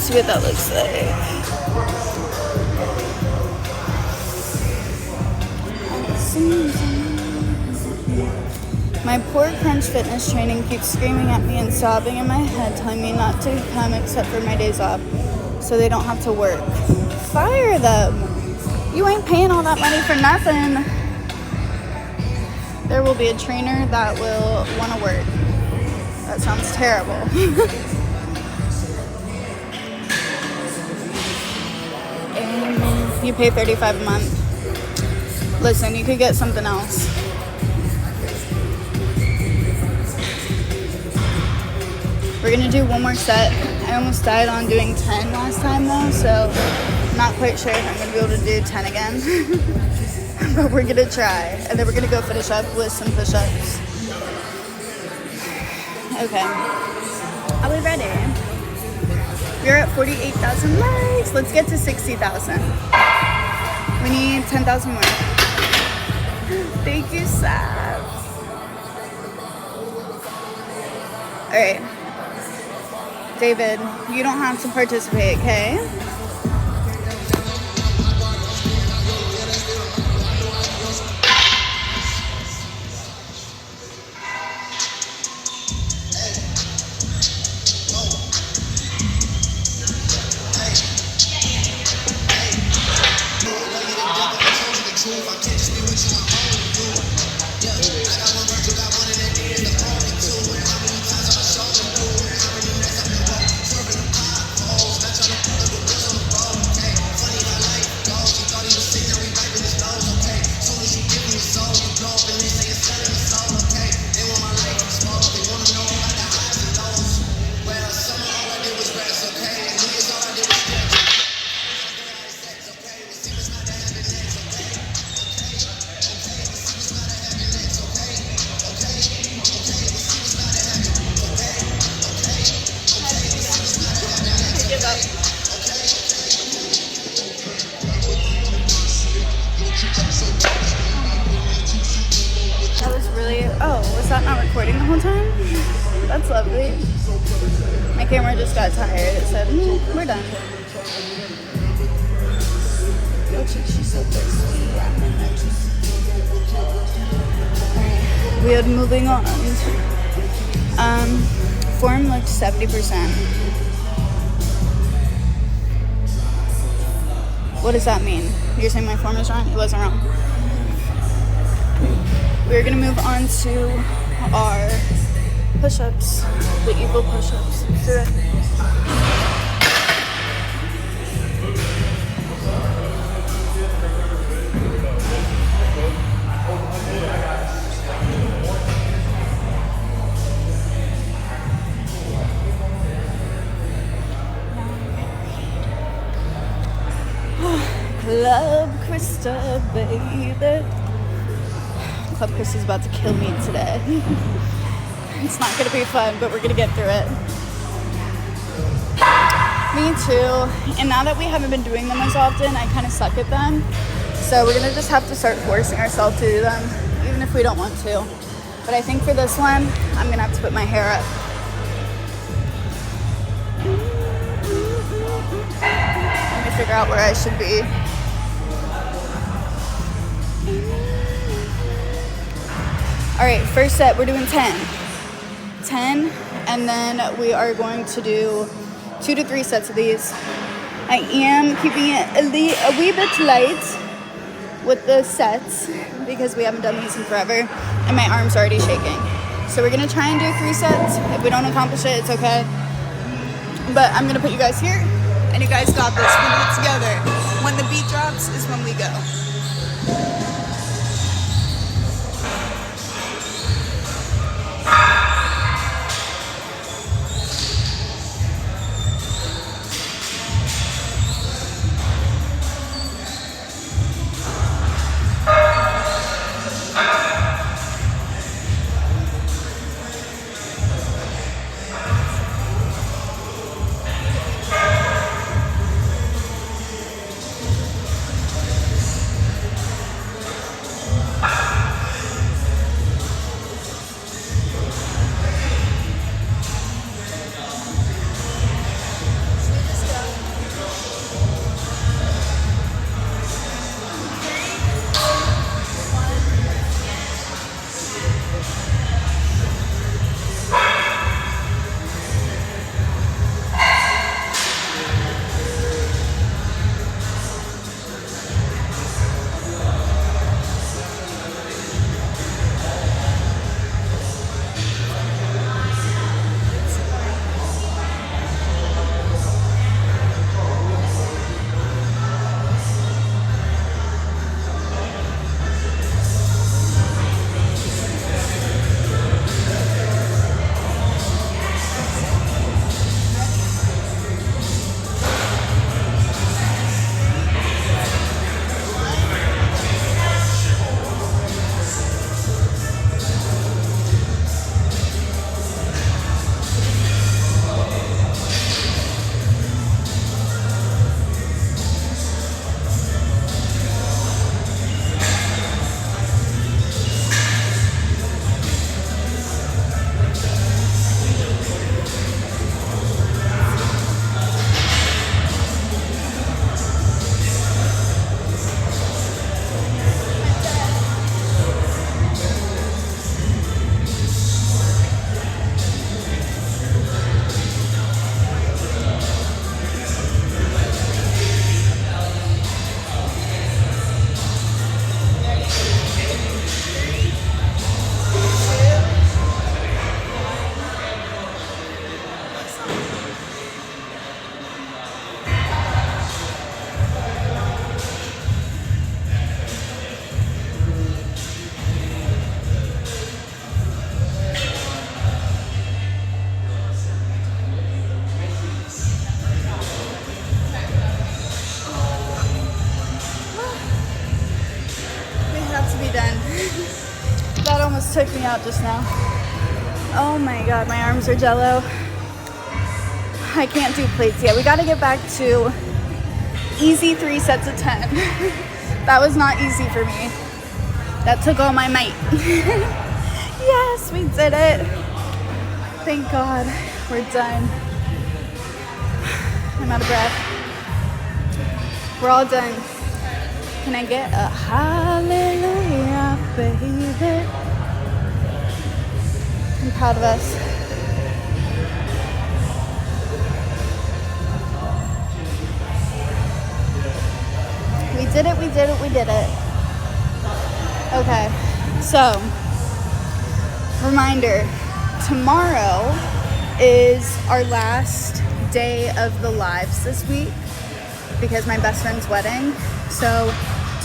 See what that looks like. My poor crunch fitness training keeps screaming at me and sobbing in my head, telling me not to come except for my days off, so they don't have to work. Fire them. You ain't paying all that money for nothing. There will be a trainer that will want to work. That sounds terrible. You pay $35 a month. Listen, you could get something else. We're gonna do one more set. I almost died on doing 10 last time though, so I'm not quite sure if I'm gonna be able to do 10 again. But we're gonna try. And then we're gonna go finish up with some push-ups. Okay. Are we ready? We're at 48,000 likes. Let's get to 60,000. We need 10,000 more. Thank you, Sab. All right. David, you don't have to participate, okay? My camera just got tired. It said, we're done. She's so thirsty. Alright, we are moving on. Form looked 70%. What does that mean? You're saying my form is wrong? It wasn't wrong. We're gonna move on to our push-ups, the equal push-ups. Let's do it. Club Krista, baby. Club Krista's about to kill me today. It's not gonna be fun, but we're gonna get through it. Me too. And now that we haven't been doing them as often, I kind of suck at them. So we're gonna just have to start forcing ourselves to do them, even if we don't want to. But I think for this one, I'm gonna have to put my hair up. Let me figure out where I should be. All right, first set, we're doing 10, and then we are going to do 2 to 3 sets of these. I am keeping it a wee bit light with the sets because we haven't done these in forever, and my arm's already shaking. So we're gonna try and do 3 sets. If we don't accomplish it, it's okay. But I'm gonna put you guys here, and you guys got this. We do it together. When the beat drops is when we go. Took me out just now. Oh my god, my arms are jello. I can't do plates yet. We got to get back to easy 3 sets of 10. That was not easy for me. That took all my might. Yes, we did it. Thank God we're done. I'm out of breath. We're all done. Can I get a hallelujah, baby? I'm proud of us. We did it, we did it, we did it. Okay, so, reminder, tomorrow is our last day of the lives this week because my best friend's wedding. So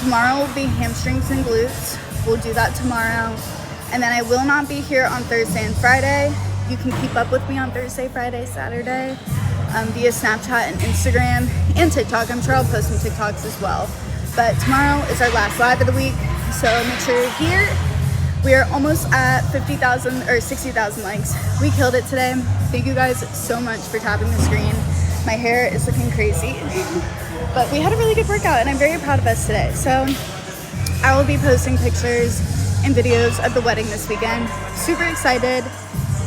tomorrow will be hamstrings and glutes. We'll do that tomorrow. And then I will not be here on Thursday and Friday. You can keep up with me on Thursday, Friday, Saturday via Snapchat and Instagram and TikTok. I'm sure I'll post some TikToks as well. But tomorrow is our last live of the week. So make sure you're here. We are almost at 50,000 or 60,000 likes. We killed it today. Thank you guys so much for tapping the screen. My hair is looking crazy. But we had a really good workout and I'm very proud of us today. So I will be posting pictures and videos of the wedding this weekend. Super excited.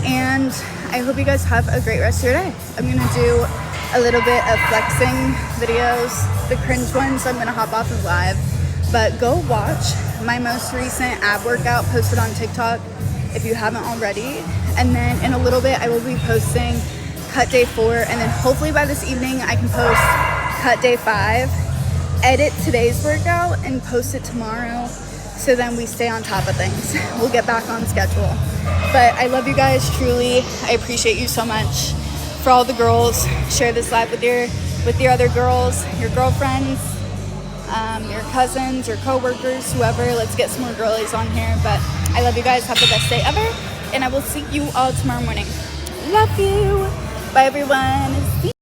And I hope you guys have a great rest of your day. I'm gonna do a little bit of flexing videos. The cringe ones I'm gonna hop off of live. But go watch my most recent ab workout posted on TikTok if you haven't already. And then in a little bit, I will be posting cut day 4. And then hopefully by this evening, I can post cut day 5, edit today's workout and post it tomorrow. So then we stay on top of things. We'll get back on schedule. But I love you guys, truly. I appreciate you so much. For all the girls, share this live with your other girls, your girlfriends, your cousins, your coworkers, whoever. Let's get some more girlies on here. But I love you guys. Have the best day ever. And I will see you all tomorrow morning. Love you. Bye, everyone.